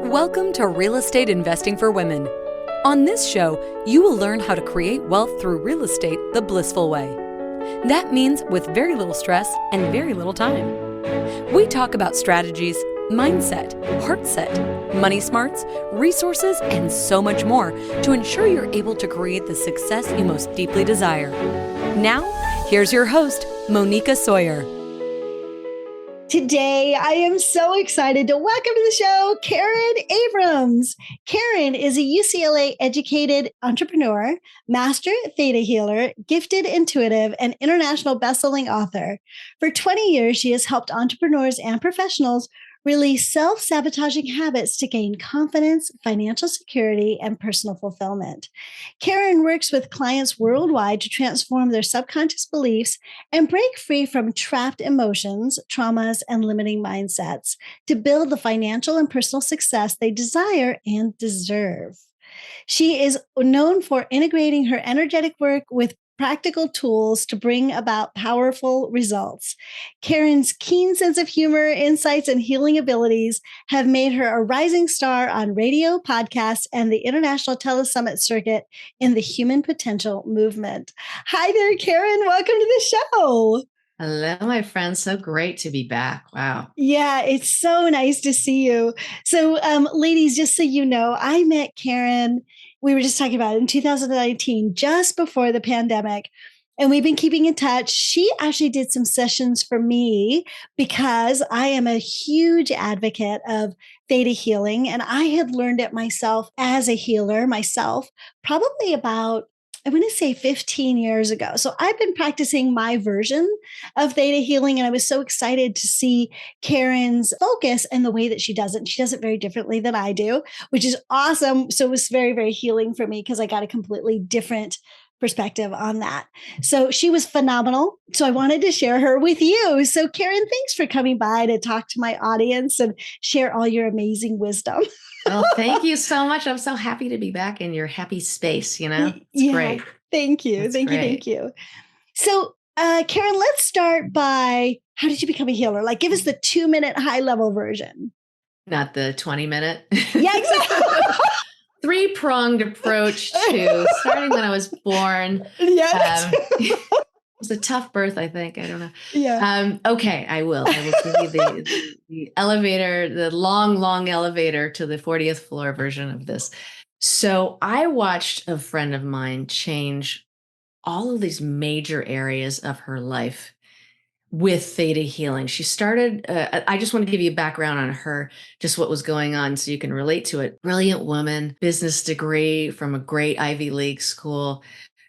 Welcome to Real Estate Investing for Women. On this show, you will learn how to create wealth through real estate the blissful way. That means with very little stress and very little time. We talk about strategies, mindset, heart set, money smarts, resources, and so much more to ensure you're able to create the success you most deeply desire. Now, here's your host, Moneeka Sawyer. Today, I am so excited to welcome to the show, Karen Abrams. Karen is a UCLA-educated entrepreneur, master Theta healer, gifted intuitive, and international best-selling author. For 20 years, she has helped entrepreneurs and professionals release self-sabotaging habits to gain confidence, financial security, and personal fulfillment. Karen works with clients worldwide to transform their subconscious beliefs and break free from trapped emotions, traumas, and limiting mindsets to build the financial and personal success they desire and deserve. She is known for integrating her energetic work with practical tools to bring about powerful results. Karen's keen sense of humor, insights, and healing abilities have made her a rising star on radio, podcasts, and the International Telesummit circuit in the human potential movement. Hi there, Karen. Welcome to the show. Hello, my friend. So great to be back. Wow. Yeah, it's so nice to see you. So, ladies, just so you know, I met Karen, we were just talking about it in 2019, just before the pandemic. And we've been keeping in touch. She actually did some sessions for me because I am a huge advocate of Theta healing. And I had learned it myself as a healer myself, probably about, I want to say 15 years ago. So I've been practicing my version of Theta healing, and I was so excited to see Karen's focus and the way that she does it. She does it very differently than I do, which is awesome. So it was very, very healing for me because I got a completely different perspective on that. So she was phenomenal. So I wanted to share her with you. So Karen, thanks for coming by to talk to my audience and share all your amazing wisdom. Well, thank you so much. I'm so happy to be back in your happy space. It's great. Thank you. Thank you. So, Karen, let's start by, how did you become a healer? Like, give us the 2-minute high level version. Not the 20-minute. Yeah, exactly. Three-pronged approach to starting when I was born. Yes. It was a tough birth, I think. I don't know. Yeah. Okay, I will give you the elevator, the long elevator to the 40th floor version of this. So I watched a friend of mine change all of these major areas of her life with Theta healing. She started, I just want to give you a background on her, just what was going on so you can relate to it. Brilliant woman, business degree from a great Ivy League school.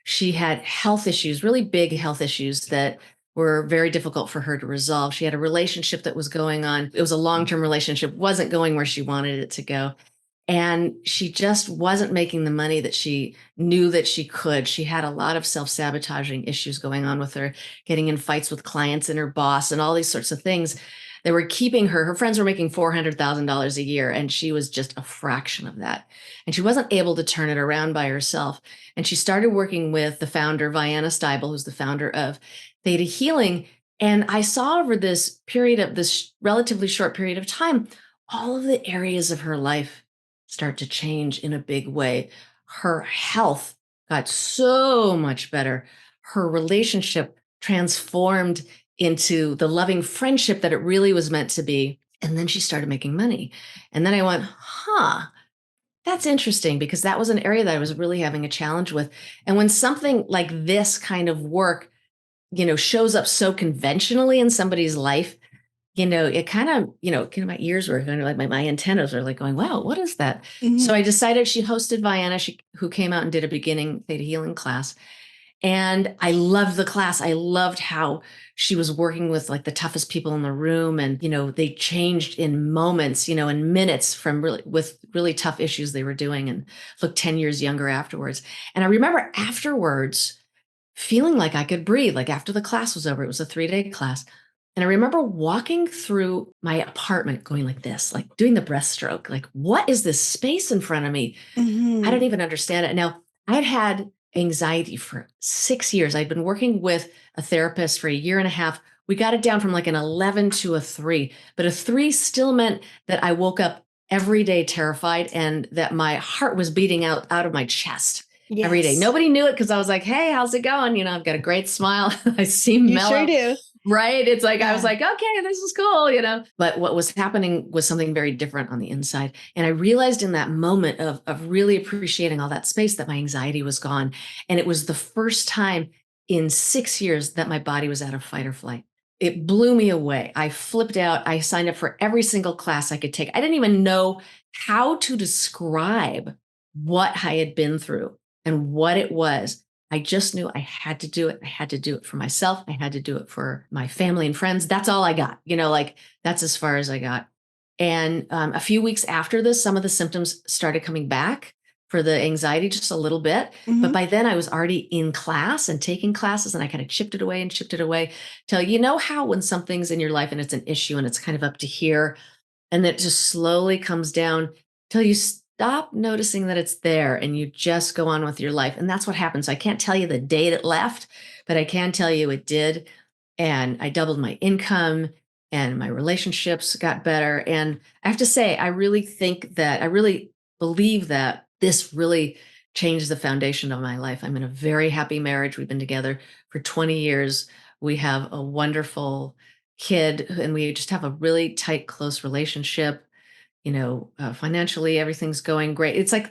She had health issues, really big health issues that were very difficult for her to resolve. She had a relationship that was going on. It was a long-term relationship, wasn't going where she wanted it to go. And she just wasn't making the money that she knew that she could. She had a lot of self-sabotaging issues going on with her, getting in fights with clients and her boss and all these sorts of things that were keeping her. Her friends were making $400,000 a year, and she was just a fraction of that. And she wasn't able to turn it around by herself. And she started working with the founder, Vienna Steibel, who's the founder of Theta Healing. And I saw over this period of this relatively short period of time, all of the areas of her life start to change in a big way. Her health got so much better. Her relationship transformed into the loving friendship that it really was meant to be. And then she started making money. And then I went, that's interesting, because that was an area that I was really having a challenge with. And when something like this kind of work, shows up so conventionally in somebody's life, it kind of, my ears were kind of like my antennas are like going, wow, what is that? Mm-hmm. So I decided, she hosted Vienna, who came out and did a beginning Theta healing class. And I loved the class. I loved how she was working with like the toughest people in the room. And, they changed in moments, in minutes from really tough issues they were doing, and looked 10 years younger afterwards. And I remember afterwards feeling like I could breathe, like after the class was over. It was a 3-day class. And I remember walking through my apartment going like this, like doing the breaststroke, like, what is this space in front of me? Mm-hmm. I didn't even understand it. Now, I had anxiety for 6 years. I'd been working with a therapist for 1.5 years. We got it down from like an 11 to a 3, but a 3 still meant that I woke up every day terrified, and that my heart was beating out of my chest every day. Yes. Nobody knew it because I was like, hey, how's it going? I've got a great smile. I seem You mellow. sure do. Right. It's like, Yeah. I was like, okay, this is cool, but what was happening was something very different on the inside. And I realized in that moment of really appreciating all that space that my anxiety was gone. And it was the first time in 6 years that my body was out of fight or flight. It blew me away. I flipped out. I signed up for every single class I could take. I didn't even know how to describe what I had been through and what it was. I just knew I had to do it. I had to do it for myself. I had to do it for my family and friends. That's all I got, that's as far as I got. And a few weeks after this, some of the symptoms started coming back for the anxiety, just a little bit. Mm-hmm. But by then I was already in class and taking classes, and I kind of chipped it away till how when something's in your life and it's an issue and it's kind of up to here, and it just slowly comes down till you stop noticing that it's there and you just go on with your life. And that's what happens. I can't tell you the date it left, but I can tell you it did. And I doubled my income and my relationships got better. And I have to say, I really believe that this really changed the foundation of my life. I'm in a very happy marriage. We've been together for 20 years. We have a wonderful kid, and we just have a really tight, close relationship. Financially, everything's going great. It's like,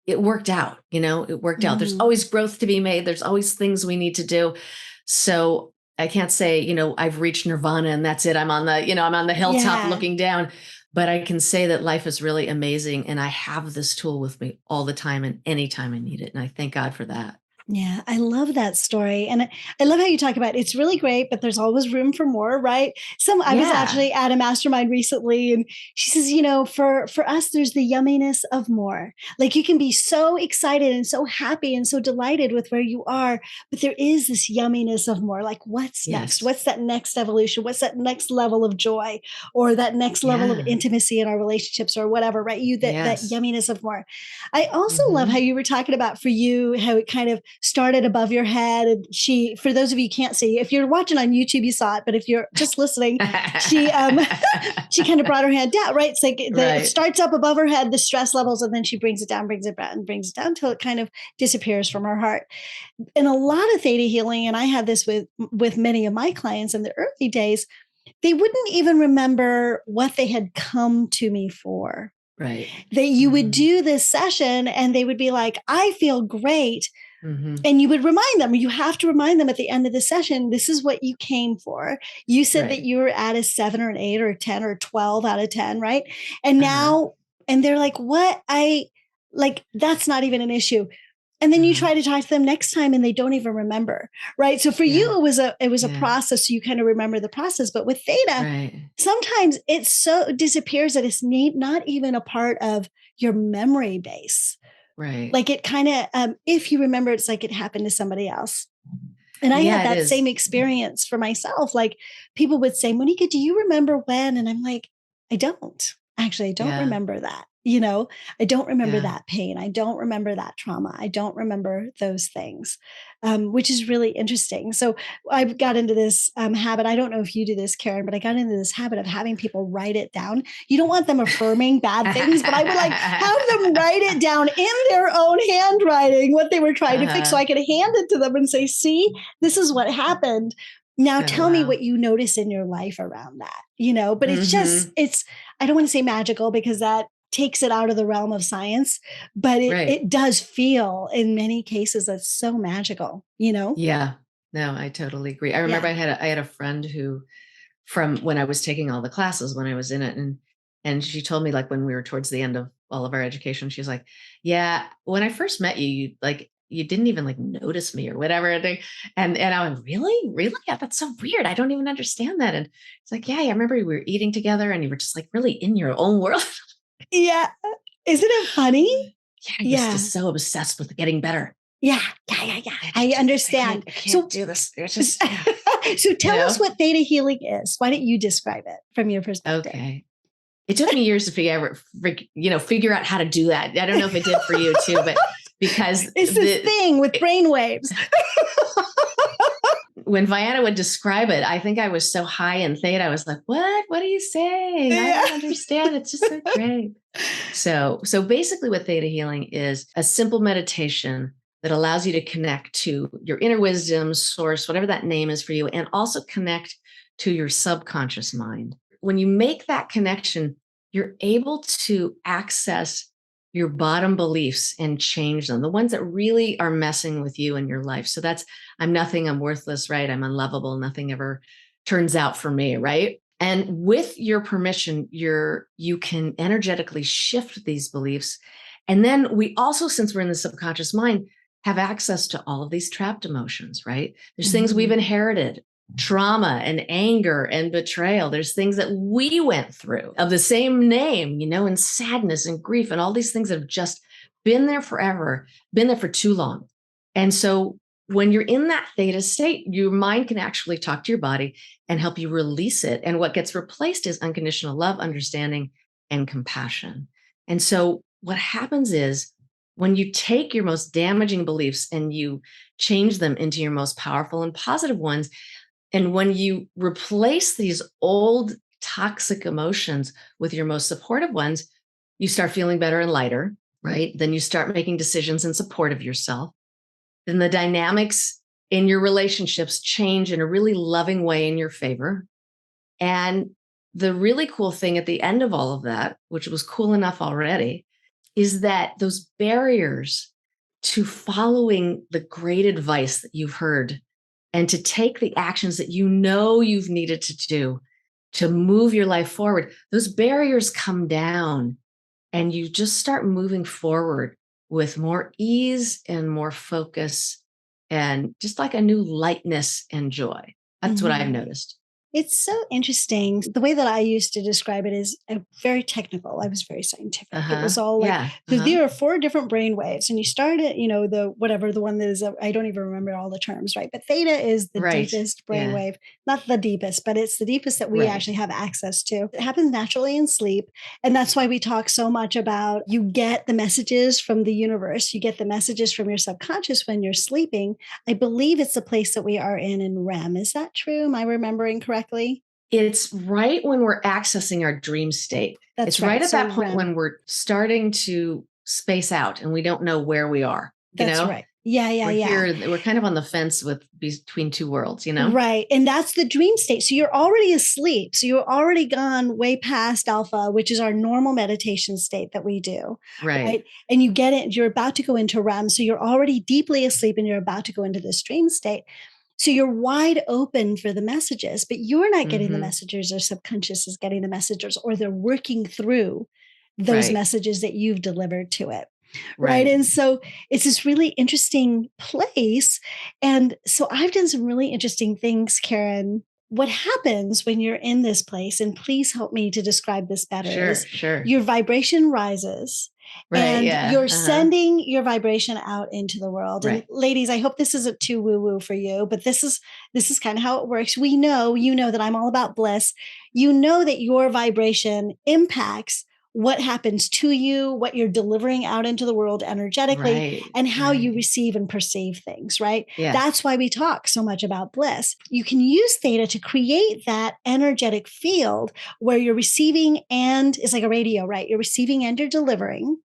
it worked out, it worked out. There's always growth to be made. There's always things we need to do. So I can't say, I've reached nirvana and that's it. I'm on the hilltop looking down, but I can say that life is really amazing. And I have this tool with me all the time and anytime I need it. And I thank God for that. Yeah, I love that story. And I love how you talk about it's really great, but there's always room for more, right? I was actually at a mastermind recently, and she says, for us, there's the yumminess of more. Like, you can be so excited and so happy and so delighted with where you are, but there is this yumminess of more. Like, what's next? What's that next evolution? What's that next level of joy, or that next level of intimacy in our relationships, or whatever, right? That yumminess of more. I also love how you were talking about, for you, how it kind of started above your head. And for those of you who can't see, if you're watching on YouTube, you saw it, but if you're just listening, she kind of brought her hand down, right? It's like it starts up above her head, the stress levels, and then she brings it down until it kind of disappears from her heart. And a lot of theta healing, and I had this with many of my clients in the early days, they wouldn't even remember what they had come to me for. Right. That you would do this session and they would be like, I feel great. And you would you have to remind them at the end of the session, this is what you came for. You said that you were at a 7 or an 8 or a 10 or 12 out of 10, right? And now, and they're like, what? That's not even an issue. And then you try to talk to them next time and they don't even remember, right? So for you, it was a process. So you kind of remember the process. But with theta, sometimes it so disappears that it's not even a part of your memory base. Right. Like, it kind of, if you remember, it's like it happened to somebody else. And I had that same experience for myself. Like, people would say, Moneeka, do you remember when? And I'm like, I don't. Actually, I don't remember that. I don't remember that pain. I don't remember that trauma. I don't remember those things, which is really interesting. So I've got into this habit. I don't know if you do this, Karen, but I got into this habit of having people write it down. You don't want them affirming bad things, but I would have them write it down in their own handwriting, what they were trying to fix, so I could hand it to them and say, see, this is what happened. Now tell me what you notice in your life around that, but it's I don't want to say magical, because that takes it out of the realm of science, but it does feel in many cases that's so magical, Yeah, no, I totally agree. I remember I had a friend who, from when I was taking all the classes, when I was in it, and she told me, like, when we were towards the end of all of our education, she's like, yeah, when I first met you, you didn't even notice me or whatever. And I went, really? Yeah, that's so weird. I don't even understand that. And it's like, yeah, I remember we were eating together and you were just really in your own world. Yeah. Isn't it funny? Yeah. You're just so obsessed with getting better. Yeah. I understand. I can't do this. It's just, so tell us what theta healing is. Why don't you describe it from your perspective? Okay. It took me years to figure out how to do that. I don't know if it did for you too, but because it's this thing with brain waves. when Vienna would describe it, I think I was so high in Theta. I was like, what are you saying? I don't understand. It's just so great. So basically what Theta healing is a simple meditation that allows you to connect to your inner wisdom, source, whatever that name is for you, and also connect to your subconscious mind. When you make that connection, you're able to access your bottom beliefs and change them, the ones that really are messing with you in your life. So that's, I'm nothing, I'm worthless, right? I'm unlovable, nothing ever turns out for me, right? And with your permission, you can energetically shift these beliefs. And then we also, since we're in the subconscious mind, have access to all of these trapped emotions, right? There's things we've inherited, trauma and anger and betrayal. There's things that we went through of the same name, and sadness and grief and all these things that have just been there forever, been there for too long. And so when you're in that theta state, your mind can actually talk to your body and help you release it. And what gets replaced is unconditional love, understanding, and compassion. And so what happens is when you take your most damaging beliefs and you change them into your most powerful and positive ones, and when you replace these old toxic emotions with your most supportive ones, you start feeling better and lighter, right? Then you start making decisions in support of yourself. Then the dynamics in your relationships change in a really loving way in your favor. And the really cool thing at the end of all of that, which was cool enough already, is that those barriers to following the great advice that you've heard and to take the actions that you've needed to do to move your life forward, those barriers come down and you just start moving forward with more ease and more focus and just like a new lightness and joy. That's what I've noticed. It's so interesting. The way that I used to describe it is very technical. I was very scientific. It was all like, because there are 4 different brain waves and you start at, the one that is, I don't even remember all the terms, right? But theta is the deepest brain wave, not the deepest, but it's the deepest that we actually have access to. It happens naturally in sleep. And that's why we talk so much about you get the messages from the universe. You get the messages from your subconscious when you're sleeping. I believe it's the place that we are in REM. Is that true? Am I remembering correctly? It's right when we're accessing our dream state. It's right at that point when we're starting to space out and we don't know where we are. That's right. Yeah. Here, we're kind of on the fence between 2 worlds, Right. And that's the dream state. So you're already asleep. So you're already gone way past alpha, which is our normal meditation state that we do. Right. And you get it, you're about to go into REM. So you're already deeply asleep and you're about to go into this dream state. So you're wide open for the messages, but you're not getting the messages, or subconscious is getting the messages, or they're working through those messages that you've delivered to it. Right. And so it's this really interesting place. And so I've done some really interesting things, Karen. What happens when you're in this place, and please help me to describe this better, is your vibration rises. And you're sending your vibration out into the world. And ladies, I hope this isn't too woo-woo for you, but this is kind of how it works. You know that I'm all about bliss. You know that your vibration impacts what happens to you, what you're delivering out into the world energetically, and how you receive and perceive things, right? Yes. That's why we talk so much about bliss. You can use theta to create that energetic field where you're receiving, and it's like a radio, right? You're receiving and you're delivering,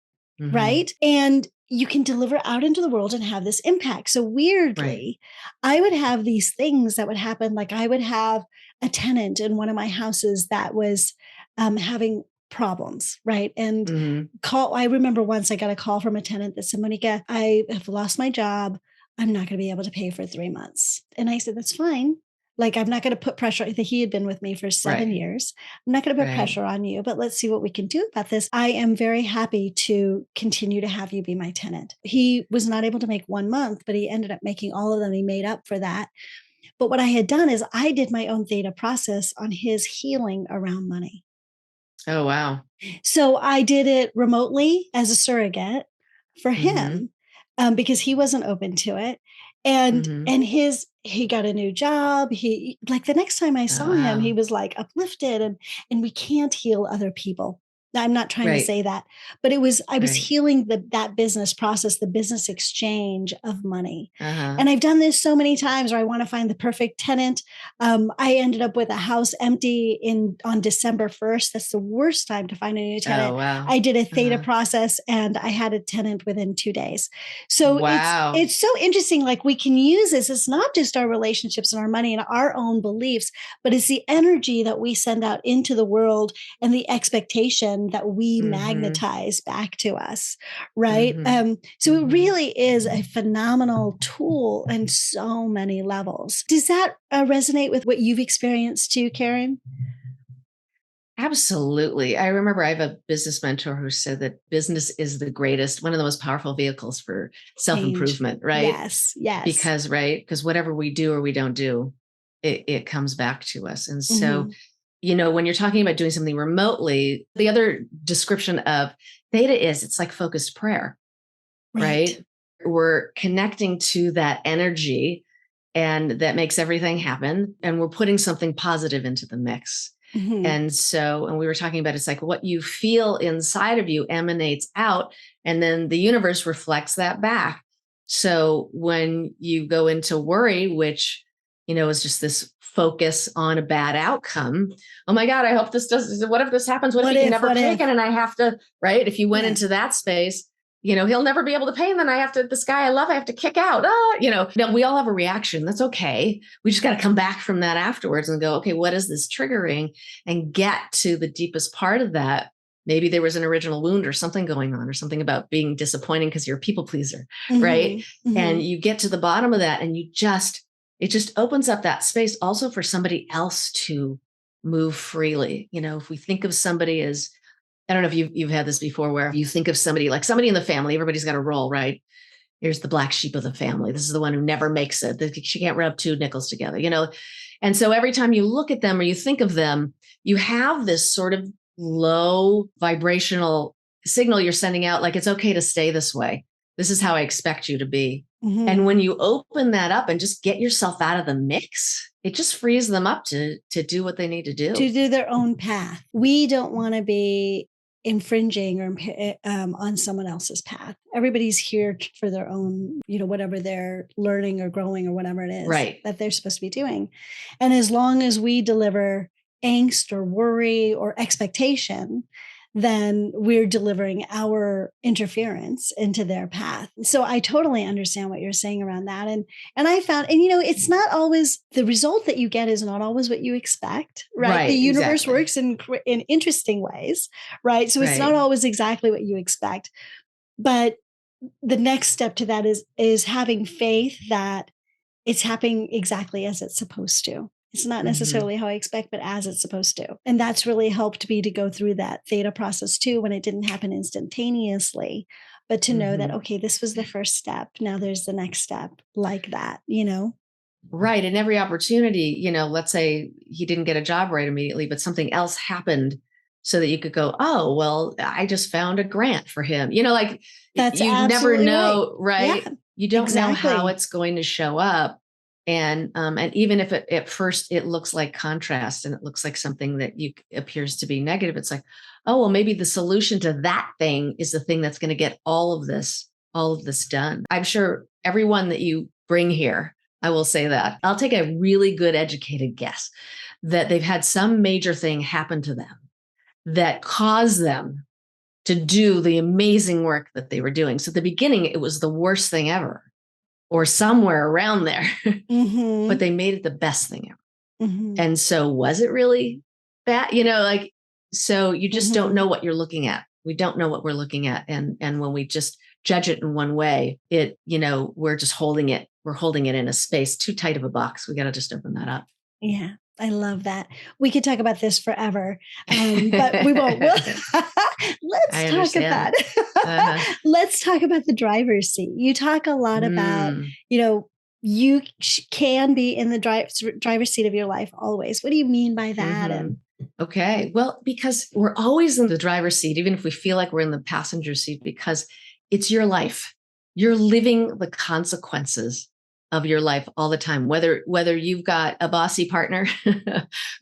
right? And you can deliver out into the world and have this impact. So weirdly, I would have these things that would happen. Like I would have a tenant in one of my houses that was having problems, right? And I remember once I got a call from a tenant that said, Moneeka, I have lost my job. I'm not going to be able to pay for 3 months. And I said, that's fine. Like, I'm not going to put pressure. He had been with me for 7 years. I'm not going to put pressure on you, but let's see what we can do about this. I am very happy to continue to have you be my tenant. He was not able to make 1 month, but he ended up making all of them. He made up for that. But what I had done is I did my own theta process on his healing around money. Oh, wow. So I did it remotely as a surrogate for him because he wasn't open to it. And he got a new job. He, like, the next time I saw him, he was like uplifted, and we can't heal other people I'm not trying to Right. say that, but I was Right. healing that business process, the business exchange of money. Uh-huh. And I've done this so many times where I want to find the perfect tenant. I ended up with a house empty on December 1st. That's the worst time to find a new tenant. Oh, wow. I did a Theta Uh-huh. process and I had a tenant within 2 days. So Wow. it's so interesting. Like we can use this. It's not just our relationships and our money and our own beliefs, but it's the energy that we send out into the world and the expectation that we magnetize back to us, right? So it really is a phenomenal tool in so many levels. Does that resonate with what you've experienced too, Karen? Absolutely. I remember I have a business mentor who said that business is the greatest, one of the most powerful vehicles for self-improvement, right? Yes, yes. Because whatever we do or we don't do, it comes back to us. And so, when you're talking about doing something remotely, the other description of Theta it's like focused prayer, right? We're connecting to that energy and that makes everything happen. And we're putting something positive into the mix. And we were talking about, it's like what you feel inside of you emanates out, and then the universe reflects that back. So when you go into worry, which, is just this focus on a bad outcome. Oh my God, I hope this does. What if this happens? What if he can never pay again? And I have to, right? If you went into that space, he'll never be able to pay. And then I have to, this guy I love, I have to kick out. Now we all have a reaction. That's okay. We just got to come back from that afterwards and go, okay, what is this triggering? And get to the deepest part of that. Maybe there was an original wound or something going on, or something about being disappointing because you're a people pleaser, right? And you get to the bottom of that, and it just opens up that space also for somebody else to move freely. If we think of somebody as, I don't know if you've had this before, where you think of somebody like somebody in the family, everybody's got a role, right? Here's the black sheep of the family. This is the one who never makes it. She can't rub two nickels together, And so every time you look at them or you think of them, you have this sort of low vibrational signal you're sending out, like, it's okay to stay this way. This is how I expect you to be. And when you open that up and just get yourself out of the mix, it just frees them up to do what they need to do. To do their own path. We don't want to be infringing or on someone else's path. Everybody's here for their own, whatever they're learning or growing or whatever it is that they're supposed to be doing. And as long as we deliver angst or worry or expectation, then we're delivering our interference into their path. So I totally understand what you're saying around that. And I found, it's not always, the result that you get is not always what you expect, right? The universe works in interesting ways, right? So it's not always exactly what you expect. But the next step to that is having faith that it's happening exactly as it's supposed to. It's not necessarily how I expect, but as it's supposed to. And that's really helped me to go through that Theta process too, when it didn't happen instantaneously, but to know that, okay, this was the first step. Now there's the next step, like that, Right. And every opportunity, let's say he didn't get a job right immediately, but something else happened so that you could go, oh, well, I just found a grant for him. That's you never know, right? Yeah, you don't know how it's going to show up. And even if at first it looks like contrast and it looks like something that appears to be negative, it's like, oh, well, maybe the solution to that thing is the thing that's going to get all of this done. I'm sure everyone that you bring here, I will say that I'll take a really good educated guess that they've had some major thing happen to them that caused them to do the amazing work that they were doing. So at the beginning, it was the worst thing ever, or somewhere around there, but they made it the best thing ever. And so was it really bad? So you just don't know what you're looking at. We don't know what we're looking at. And when we just judge it in one way, we're just holding it. We're holding it in a space too tight of a box. We got to just open that up. Yeah. I love that. We could talk about this forever, but we won't. Let's talk about let's talk about the driver's seat. You talk a lot about, you can be in the driver's seat of your life always. What do you mean by that? Okay. Well, because we're always in the driver's seat, even if we feel like we're in the passenger seat, because it's your life. You're living the consequences of your life all the time, whether you've got a bossy partner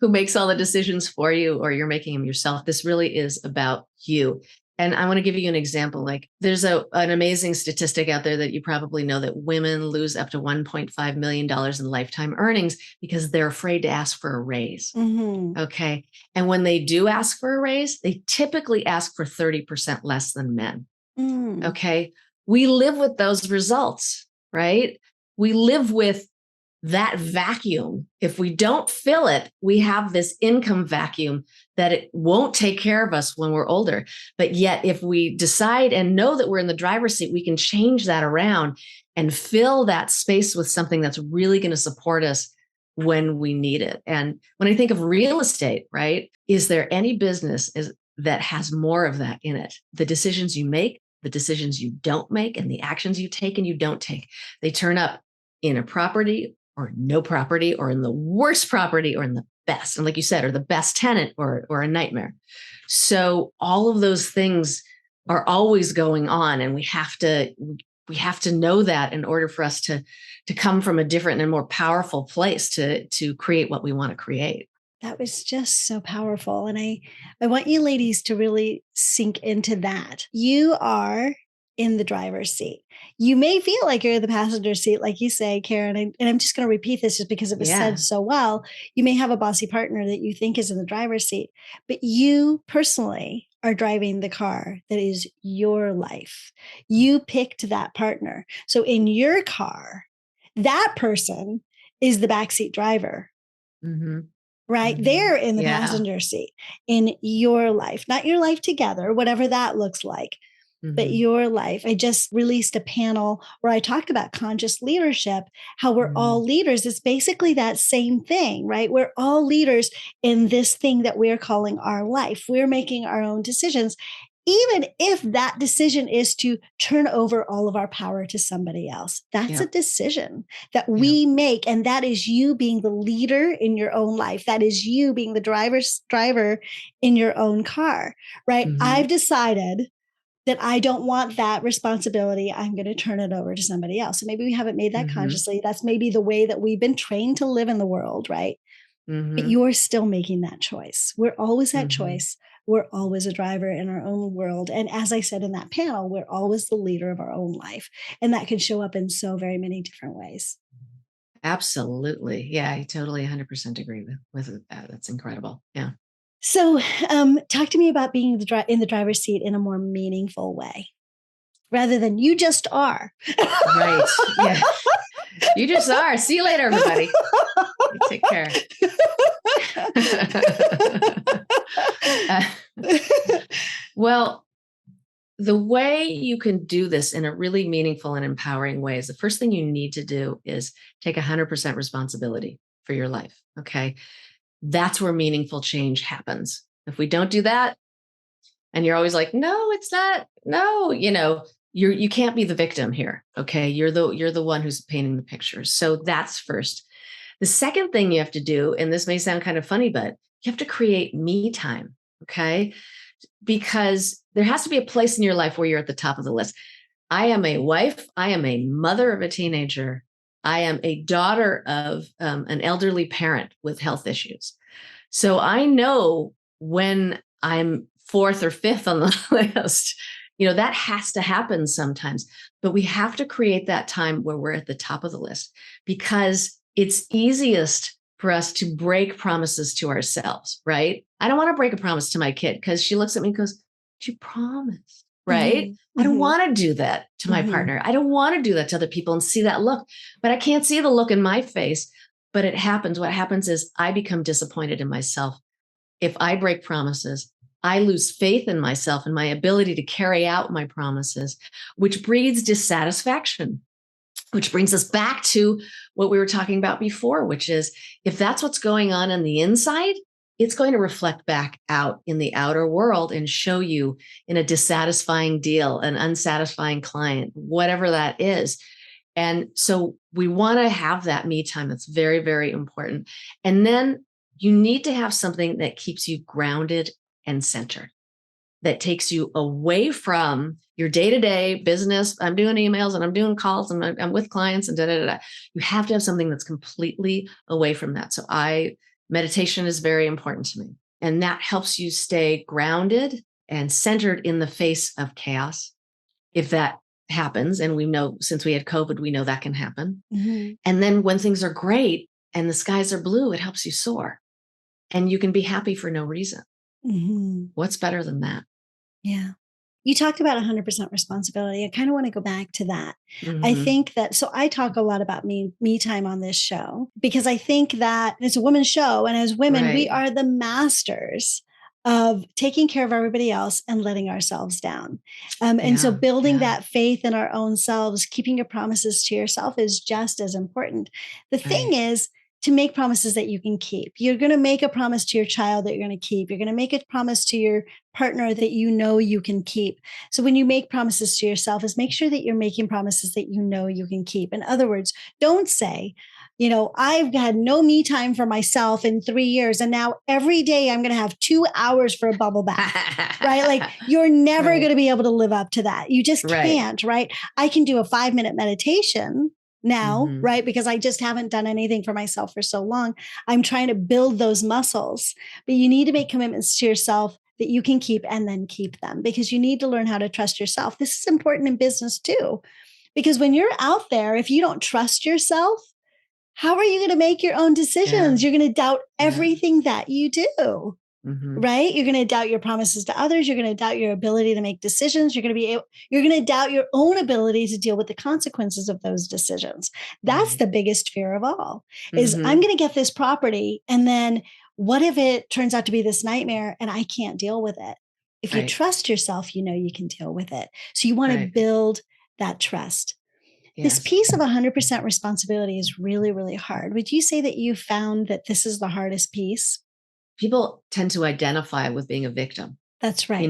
who makes all the decisions for you or you're making them yourself. This really is about you. And I want to give you an example. Like there's an amazing statistic out there that you probably know that women lose up to $1.5 million in lifetime earnings because they're afraid to ask for a raise. Mm-hmm. Okay. And when they do ask for a raise, they typically ask for 30% less than men. Mm. Okay. We live with those results, right? We live with that vacuum. If we don't fill it, we have this income vacuum that it won't take care of us when we're older. But yet, if we decide and know that we're in the driver's seat, we can change that around and fill that space with something that's really going to support us when we need it. And when I think of real estate, right, is there any business that has more of that in it? The decisions you make, the decisions you don't make, and the actions you take and you don't take, they turn up in a property or no property, or in the worst property, or in the best. And like you said, or the best tenant, or a nightmare. So all of those things are always going on, and we have to know that in order for us to come from a different and more powerful place to create what we want to create. That was just so powerful. And I want you ladies to really sink into that. You are in the driver's seat. You may feel like you're in the passenger seat, like you say, Karen, and I'm just going to repeat this just because it was said so well. You may have a bossy partner that you think is in the driver's seat, but you personally are driving the car that is your life. You picked that partner. So in your car, that person is the backseat driver. Mm-hmm. Right? Mm-hmm. They're in the passenger seat in your life, not your life together, whatever that looks like. Mm-hmm. But your life. I just released a panel where I talked about conscious leadership, how we're all leaders. It's basically that same thing, right? We're all leaders in this thing that we're calling our life. We're making our own decisions, even if that decision is to turn over all of our power to somebody else. That's a decision that we make. And that is you being the leader in your own life. That is you being the driver in your own car, right? Mm-hmm. I've decided that I don't want that responsibility. I'm going to turn it over to somebody else. So maybe we haven't made that consciously. That's maybe the way that we've been trained to live in the world, right? Mm-hmm. But you're still making that choice. We're always that choice. We're always a driver in our own world. And as I said in that panel, we're always the leader of our own life. And that can show up in so very many different ways. Absolutely. Yeah, I totally 100% agree with that. That's incredible. Yeah. So talk to me about being in the driver's seat in a more meaningful way, rather than you just are. Right. Yeah. You just are. See you later, everybody. Take care. Well, the way you can do this in a really meaningful and empowering way is the first thing you need to do is take 100% responsibility for your life. Okay. That's where meaningful change happens. If we don't do that, and you're always like, no, it's not, no, you can't be the victim here. Okay. You're the one who's painting the picture. So that's first. The second thing you have to do, and this may sound kind of funny, but you have to create me time. Okay. Because there has to be a place in your life where you're at the top of the list. I am a wife. I am a mother of a teenager. I am a daughter of an elderly parent with health issues. So I know when I'm fourth or fifth on the list, that has to happen sometimes. But we have to create that time where we're at the top of the list, because it's easiest for us to break promises to ourselves, right? I don't want to break a promise to my kid because she looks at me and goes, "You promised." Right? Mm-hmm. I don't want to do that to my partner. I don't want to do that to other people and see that look, but I can't see the look in my face, but it happens. What happens is I become disappointed in myself. If I break promises, I lose faith in myself and my ability to carry out my promises, which breeds dissatisfaction, which brings us back to what we were talking about before, which is if that's what's going on the inside, it's going to reflect back out in the outer world and show you in a dissatisfying deal, an unsatisfying client, whatever that is. And so we want to have that me time. That's very, very important. And then you need to have something that keeps you grounded and centered. that takes you away from your day-to-day business. I'm doing emails and I'm doing calls and I'm with clients and da, da, da, da. You have to have something that's completely away from that. So meditation is very important to me. And that helps you stay grounded and centered in the face of chaos. If that happens, and we know since we had COVID, we know that can happen. Mm-hmm. And then when things are great and the skies are blue, it helps you soar. And you can be happy for no reason. Mm-hmm. What's better than that? Yeah. You talked about 100% responsibility. I kind of want to go back to that. Mm-hmm. I think that, so I talk a lot about me time on this show, because I think that it's a women's show. And as women, we are the masters of taking care of everybody else and letting ourselves down. And so building that faith in our own selves, keeping your promises to yourself is just as important. The thing is, to make promises that you can keep. You're going to make a promise to your child that you're going to keep. You're going to make a promise to your partner that you know you can keep. So when you make promises to yourself, is make sure that you're making promises that you know you can keep. In other words, don't say, I've had no me time for myself in 3 years, and now every day I'm going to have 2 hours for a bubble bath, right? Like, you're never going to be able to live up to that. You just can't, right? I can do a 5-minute meditation now, right? Because I just haven't done anything for myself for so long. I'm trying to build those muscles, but you need to make commitments to yourself that you can keep, and then keep them, because you need to learn how to trust yourself. This is important in business too, because when you're out there, if you don't trust yourself, how are you going to make your own decisions? You're going to doubt everything that you do. Right? You're going to doubt your promises to others. You're going to doubt your ability to make decisions. You're going to doubt your own ability to deal with the consequences of those decisions. That's the biggest fear of all, is I'm going to get this property, and then what if it turns out to be this nightmare and I can't deal with it? If you trust yourself, you know you can deal with it. So you want to build that trust. This piece of 100% responsibility is really, really hard. Would you say that you found that this is the hardest piece? People tend to identify with being a victim. That's right.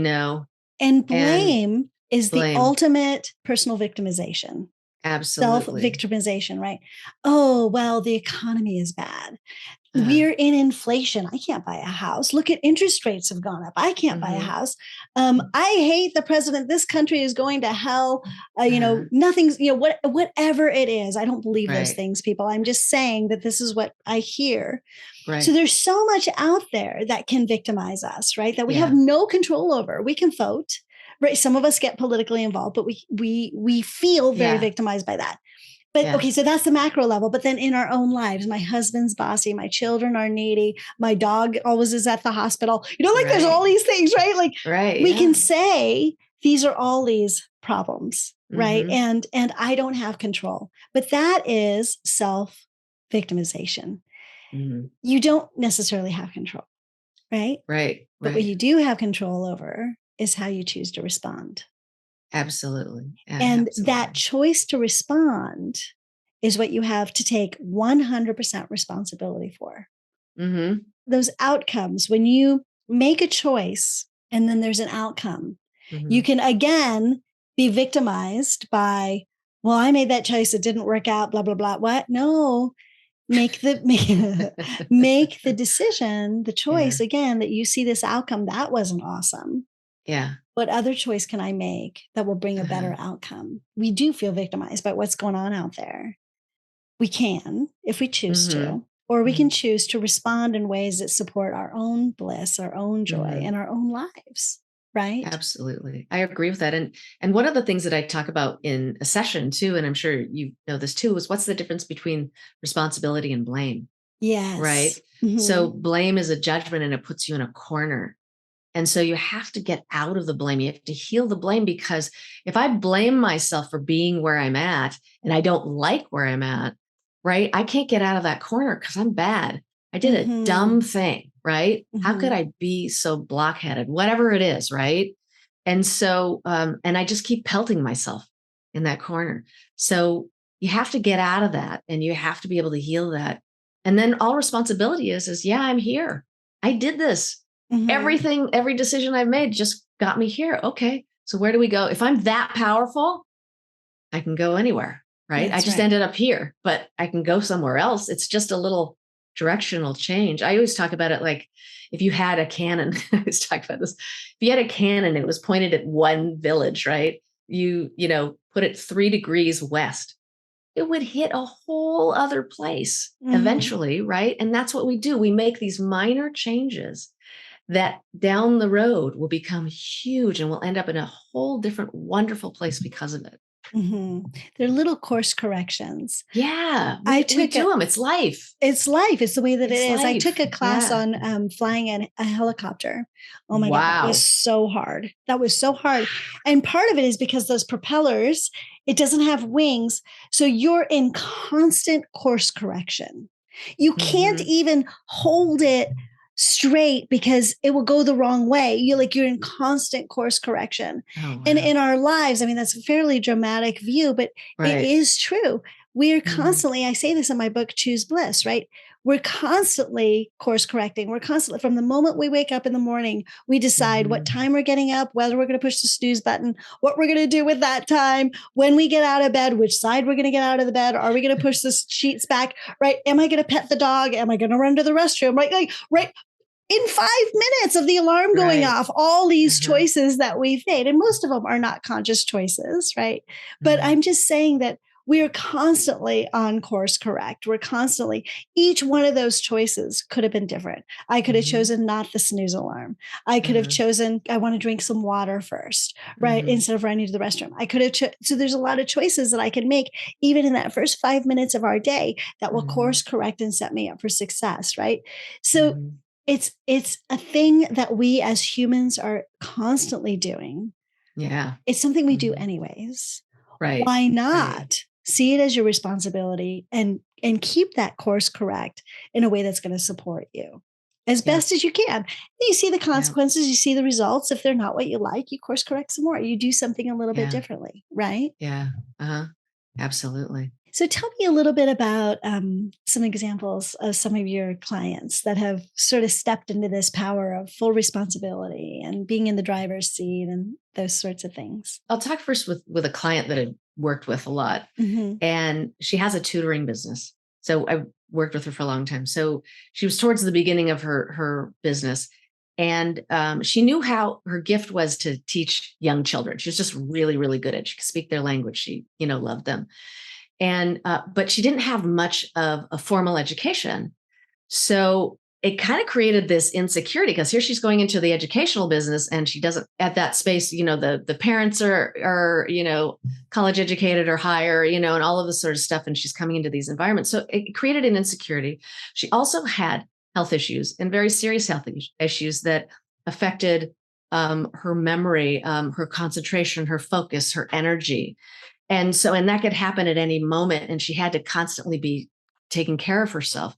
And blame is the ultimate personal victimization. Absolutely. Self-victimization, right? Oh, well, the economy is bad. We're in inflation. I can't buy a house. Look at interest rates have gone up. I can't buy a house. I hate the president. This country is going to hell. Nothing's, whatever it is. I don't believe those things, people. I'm just saying that this is what I hear. So there's so much out there that can victimize us, right? That we have no control over. We can vote, right? Some of us get politically involved, but we feel very victimized by that. But okay, so that's the macro level. But then in our own lives, my husband's bossy, my children are needy, my dog always is at the hospital. There's all these things, right? Like we can say these are all these problems, right? And I don't have control. But that is self-victimization. You don't necessarily have control, right? But what you do have control over is how you choose to respond. Absolutely. And that choice to respond is what you have to take 100% responsibility for. Those outcomes, when you make a choice and then there's an outcome, you can again be victimized by, well, I made that choice, it didn't work out, blah, blah, blah. What? No. Make the decision, the choice again, that you see this outcome that wasn't awesome. What other choice can I make that will bring a better outcome? We do feel victimized by what's going on out there. We can, if we choose to, or we can choose to respond in ways that support our own bliss, our own joy, and our own lives. Right? Absolutely. I agree with that. And one of the things that I talk about in a session too, and I'm sure you know this too, is what's the difference between responsibility and blame? Yes. Right? So blame is a judgment and it puts you in a corner. And so you have to get out of the blame. You have to heal the blame, because if I blame myself for being where I'm at and I don't like where I'm at, right? I can't get out of that corner because I'm bad. I did a dumb thing, right? How could I be so blockheaded? Whatever it is, right? And so, and I just keep pelting myself in that corner. So you have to get out of that, and you have to be able to heal that. And then all responsibility is I'm here. I did this. Everything, every decision I've made just got me here. Okay. So where do we go? If I'm that powerful, I can go anywhere, right? I just ended up here, but I can go somewhere else. It's just a little directional change. I always talk about it like if you had a cannon, I always talk about this. If you had a cannon, it was pointed at one village, right? You put it 3 degrees west, it would hit a whole other place eventually, right? And that's what we do. We make these minor changes that down the road will become huge and we'll end up in a whole different, wonderful place because of it. They're little course corrections. Yeah, we do them. It's life. It's life. It's the way that it is. I Life. took a class on flying a helicopter. Oh my God, that was so hard. That was so hard. And part of it is because those propellers, it doesn't have wings. So you're in constant course correction. You can't even hold it straight because it will go the wrong way. You're in constant course correction. Oh, wow. And in our lives, I mean, that's a fairly dramatic view, but it is true. We are constantly, I say this in my book, Choose Bliss, right? We're constantly course correcting. We're constantly, from the moment we wake up in the morning, we decide what time we're getting up, whether we're going to push the snooze button, what we're going to do with that time, when we get out of bed, which side we're going to get out of the bed. Are we going to push the sheets back, right? Am I going to pet the dog? Am I going to run to the restroom? Right. In 5 minutes of the alarm going off, all these choices that we've made, and most of them are not conscious choices, right? But I'm just saying that we are constantly on course correct. We're constantly, each one of those choices could have been different. I could have chosen not the snooze alarm. I could have chosen, I want to drink some water first, right? Instead of running to the restroom. I could have, so there's a lot of choices that I can make, even in that first 5 minutes of our day, that will course correct and set me up for success, right? So it's a thing that we as humans are constantly doing. Yeah. It's something we do anyways. Right. Why not see it as your responsibility and keep that course correct in a way that's going to support you as best as you can? You see the consequences, you see the results. If they're not what you like, you course correct some more. You do something a little bit differently, right? Yeah. Absolutely. So tell me a little bit about some examples of some of your clients that have sort of stepped into this power of full responsibility and being in the driver's seat and those sorts of things. I'll talk first with a client that I worked with a lot, and she has a tutoring business. So I worked with her for a long time. So she was towards the beginning of her business, and she knew how her gift was to teach young children. She was just really, really good at it. She could speak their language. She, loved them. And, but she didn't have much of a formal education. So it kind of created this insecurity because here she's going into the educational business and she doesn't at that space, the parents are, college educated or higher, and all of this sort of stuff. And she's coming into these environments. So it created an insecurity. She also had health issues and very serious health issues that affected her memory, her concentration, her focus, her energy. And that could happen at any moment. And she had to constantly be taking care of herself.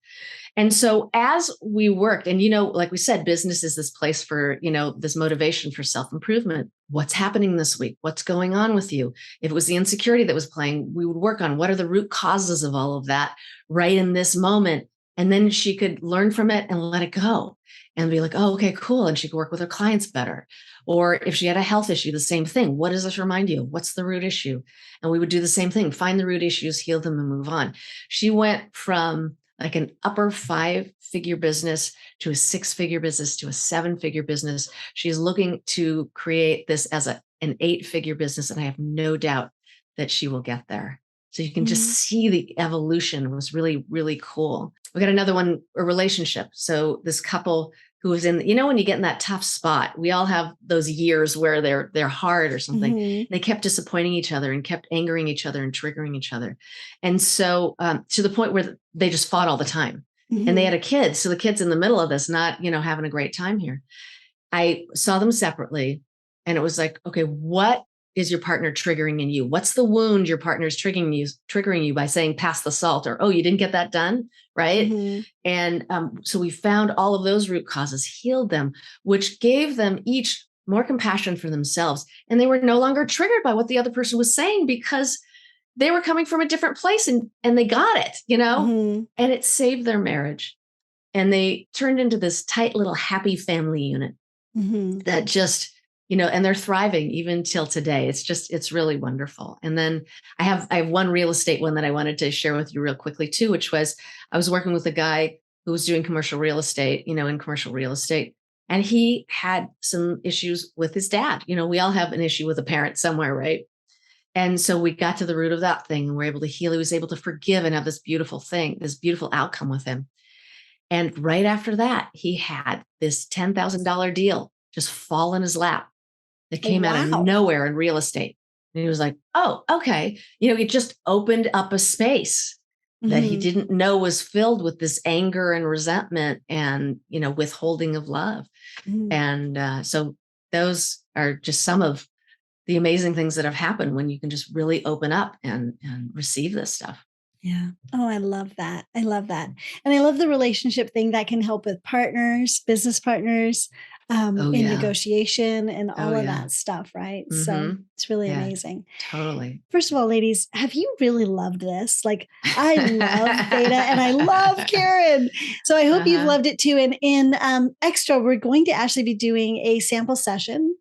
And so as we worked, and, like we said, business is this place for, this motivation for self-improvement. What's happening this week? What's going on with you? If it was the insecurity that was playing, we would work on what are the root causes of all of that right in this moment. And then she could learn from it and let it go and be like, oh, okay, cool. And she could work with her clients better. Or if she had a health issue, the same thing. What does this remind you? What's the root issue? And we would do the same thing, find the root issues, heal them, and move on. She went from like an upper 5-figure business to a 6-figure business to a 7-figure business. She's looking to create this as an 8-figure business. And I have no doubt that she will get there. So you can just see the evolution. It was really, really cool. We got another one, a relationship. So this couple who was in, when you get in that tough spot, we all have those years where they're hard or something. They kept disappointing each other and kept angering each other and triggering each other. And so to the point where they just fought all the time. And they had a kid. So the kid's in the middle of this, not, having a great time here. I saw them separately and it was like, okay, what is your partner triggering in you? What's the wound your partner's triggering you by saying pass the salt or, oh, you didn't get that done, right? And so we found all of those root causes, healed them, which gave them each more compassion for themselves. And they were no longer triggered by what the other person was saying because they were coming from a different place and they got it, and it saved their marriage. And they turned into this tight little happy family unit that just, and they're thriving even till today. It's really wonderful. And then I have one real estate one that I wanted to share with you real quickly too, which was I was working with a guy who was doing commercial real estate, in commercial real estate. And he had some issues with his dad. We all have an issue with a parent somewhere, right? And so we got to the root of that thing and we're able to heal. He was able to forgive and have this beautiful thing, this beautiful outcome with him. And right after that, he had this $10,000 deal just fall in his lap that came out of nowhere in real estate. And he was like, oh, okay. It just opened up a space that he didn't know was filled with this anger and resentment and, withholding of love. And so those are just some of the amazing things that have happened when you can just really open up and receive this stuff. Yeah. Oh, I love that. I love that. And I love the relationship thing that can help with partners, business partners, in negotiation and all of that stuff. Right. So it's really amazing. Totally. First of all, ladies, have you really loved this? Like, I love Theta and I love Karen. So I hope you've loved it too. And in extra, we're going to actually be doing a sample session.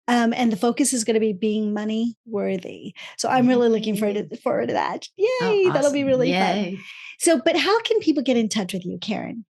And the focus is going to be being money worthy. So I'm really looking forward to that. Yay. Awesome. That'll be really fun. So, but how can people get in touch with you, Karen?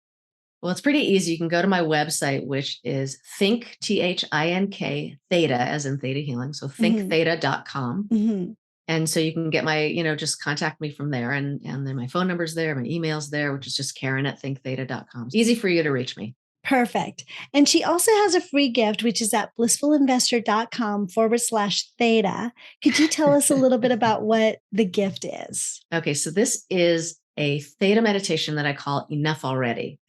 Well, it's pretty easy. You can go to my website, which is Think, Theta, as in Theta Healing. So thinktheta.com. And so you can get my, just contact me from there. And then my phone number's there, my email's there, which is just Karen@thinktheta.com. Easy for you to reach me. Perfect. And she also has a free gift, which is at blissfulinvestor.com/Theta. Could you tell us a little bit about what the gift is? Okay. So this is a Theta meditation that I call Enough Already.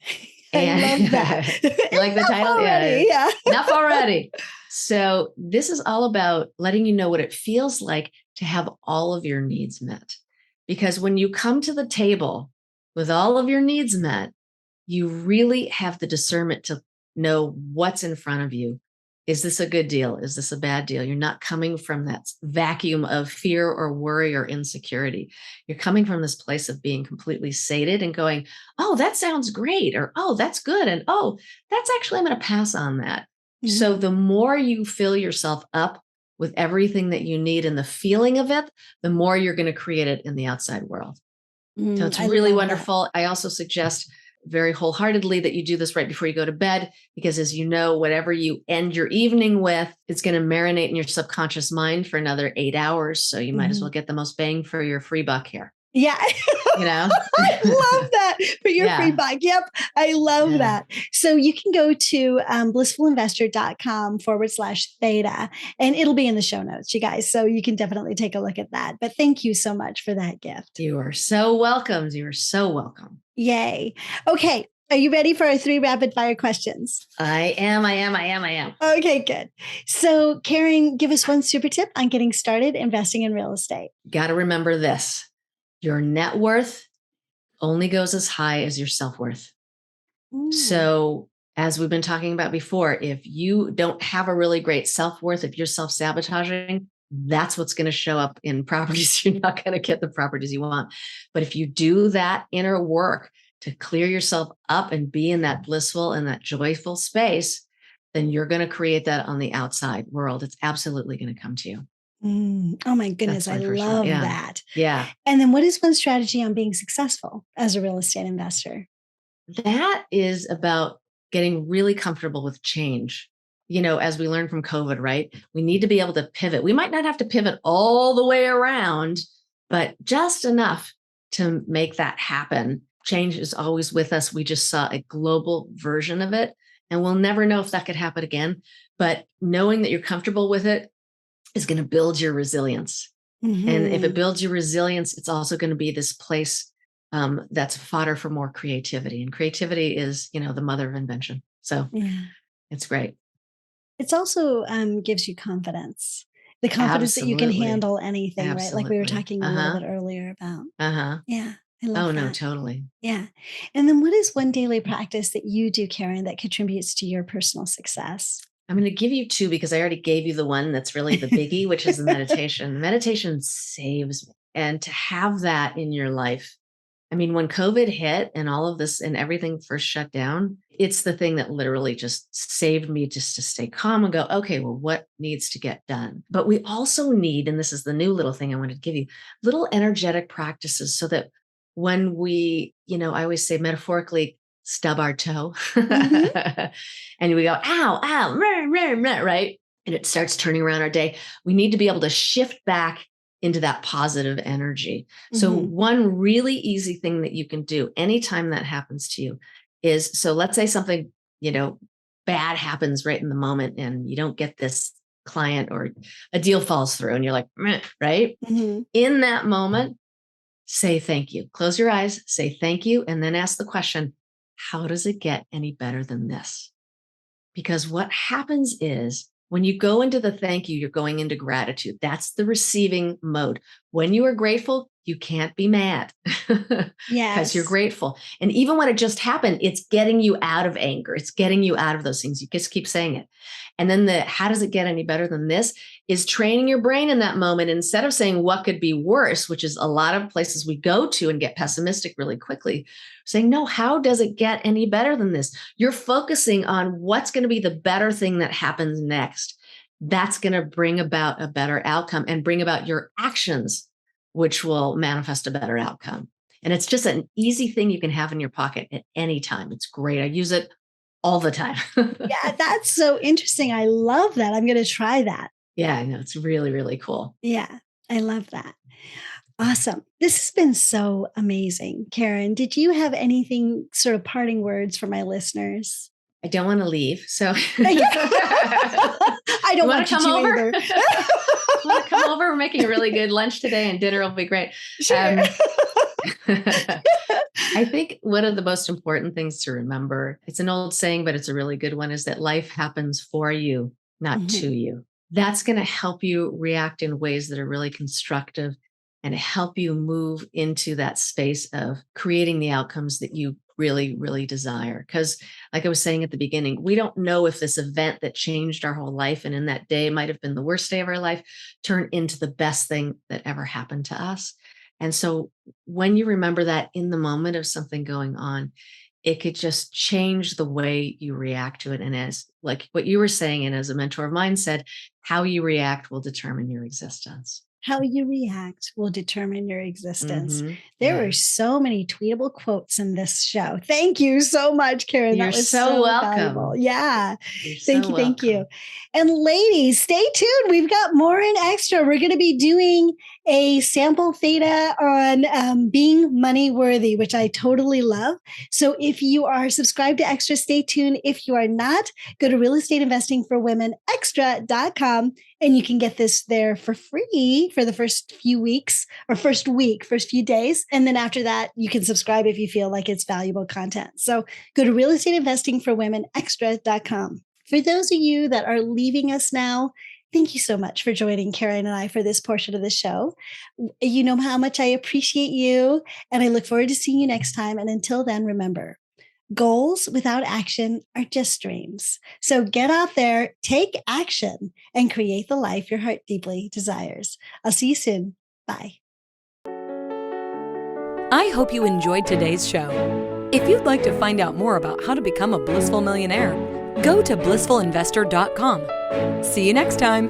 I love that. You like the title? Already, yeah. Enough already. So this is all about letting you know what it feels like to have all of your needs met. Because when you come to the table with all of your needs met, you really have the discernment to know what's in front of you. Is this a good deal? Is this a bad deal? You're not coming from that vacuum of fear or worry or insecurity. You're coming from this place of being completely sated and going, oh, that sounds great. Or, oh, that's good. And, oh, that's actually, I'm going to pass on that. So the more you fill yourself up with everything that you need and the feeling of it, the more you're going to create it in the outside world. So it's really wonderful. That. I also suggest very wholeheartedly that you do this right before you go to bed, because as you know, whatever you end your evening with, it's going to marinate in your subconscious mind for another 8 hours. So you might as well get the most bang for your free buck here. Yeah. I love that for your free buck. Yep. I love that. So you can go to blissfulinvestor.com/Theta and it'll be in the show notes, you guys. So you can definitely take a look at that. But thank you so much for that gift. You are so welcome. You are so welcome. Yay. Okay. Are you ready for our 3 rapid fire questions? I am. Okay, good. So Karen, give us one super tip on getting started investing in real estate. Got to remember this. Your net worth only goes as high as your self-worth. So as we've been talking about before, if you don't have a really great self-worth, if you're self-sabotaging, that's what's going to show up in properties. You're not going to get the properties you want. But if you do that inner work to clear yourself up and be in that blissful and that joyful space, then you're going to create that on the outside world. It's absolutely going to come to you. Oh my goodness. I love that. Yeah. And then what is one strategy on being successful as a real estate investor? That is about getting really comfortable with change. As we learned from COVID, right? We need to be able to pivot. We might not have to pivot all the way around, but just enough to make that happen. Change is always with us. We just saw a global version of it, and we'll never know if that could happen again. But knowing that you're comfortable with it is going to build your resilience. And if it builds your resilience, it's also going to be this place that's fodder for more creativity. And creativity is, the mother of invention. So it's great. It's also gives you confidence. The confidence that you can handle anything, right? Like we were talking a little bit earlier about. Yeah. I love that. No, totally. Yeah. And then what is one daily practice that you do, Karen, that contributes to your personal success? I'm going to give you 2 because I already gave you the one that's really the biggie, which is the meditation. The meditation saves me. And to have that in your life, when COVID hit and all of this and everything first shut down, it's the thing that literally just saved me just to stay calm and go, okay, well, what needs to get done? But we also need, and this is the new little thing I wanted to give you, little energetic practices so that when we, I always say metaphorically, stub our toe Mm-hmm. and we go, ow, ow, meh, meh, meh, right? And it starts turning around our day. We need to be able to shift back into that positive energy. So Mm-hmm. one really easy thing that you can do anytime that happens to you is, so let's say something, bad happens right in the moment and you don't get this client or a deal falls through and you're like, meh, right? Mm-hmm. In that moment, say thank you. Close your eyes, say thank you, and then ask the question, how does it get any better than this? Because what happens is when you go into the thank you, you're going into gratitude. That's the receiving mode. When you are grateful, you can't be mad because you're Yes. grateful. And even when it just happened, it's getting you out of anger. It's getting you out of those things. You just keep saying it. And then how does it get any better than this is training your brain in that moment. Instead of saying what could be worse, which is a lot of places we go to and get pessimistic really quickly, saying, no, how does it get any better than this? You're focusing on what's going to be the better thing that happens next. That's going to bring about a better outcome and bring about your actions, which will manifest a better outcome. And it's just an easy thing you can have in your pocket at any time. It's great. I use it all the time. Yeah, that's so interesting. I love that. I'm going to try that. Yeah, I know. It's really, really cool. Yeah, I love that. Awesome. This has been so amazing. Karen, did you have anything sort of parting words for my listeners? I don't want to leave. So I don't want you to either. Want to come over? We're making a really good lunch today and dinner will be great. Sure. I think one of the most important things to remember, it's an old saying, but it's a really good one, is that life happens for you, not to you. That's going to help you react in ways that are really constructive and help you move into that space of creating the outcomes that you really, really desire. Because like I was saying at the beginning, we don't know if this event that changed our whole life and in that day might have been the worst day of our life turned into the best thing that ever happened to us. And so when you remember that in the moment of something going on, it could just change the way you react to it. And as like what you were saying, and as a mentor of mine said, how you react will determine your existence. How you react will determine your existence. Mm-hmm. There were so many tweetable quotes in this show. Thank you so much, Karen. You're that was so welcome. valuable. Yeah. You're Thank so you. Thank you. welcome. And ladies, stay tuned. We've got more in extra. We're going to be doing a sample theta on being money worthy, which I totally love. So if you are subscribed to Extra, stay tuned. If you are not, go to realestateinvestingforwomenextra.com and you can get this there for free for the first few weeks or first few days. And then after that, you can subscribe if you feel like it's valuable content. So go to realestateinvestingforwomenextra.com. For those of you that are leaving us now, thank you so much for joining Karen and I for this portion of the show. You know how much I appreciate you, and I look forward to seeing you next time. And until then, remember, goals without action are just dreams. So get out there, take action, and create the life your heart deeply desires. I'll see you soon. Bye. I hope you enjoyed today's show. If you'd like to find out more about how to become a blissful millionaire, go to blissfulinvestor.com. See you next time.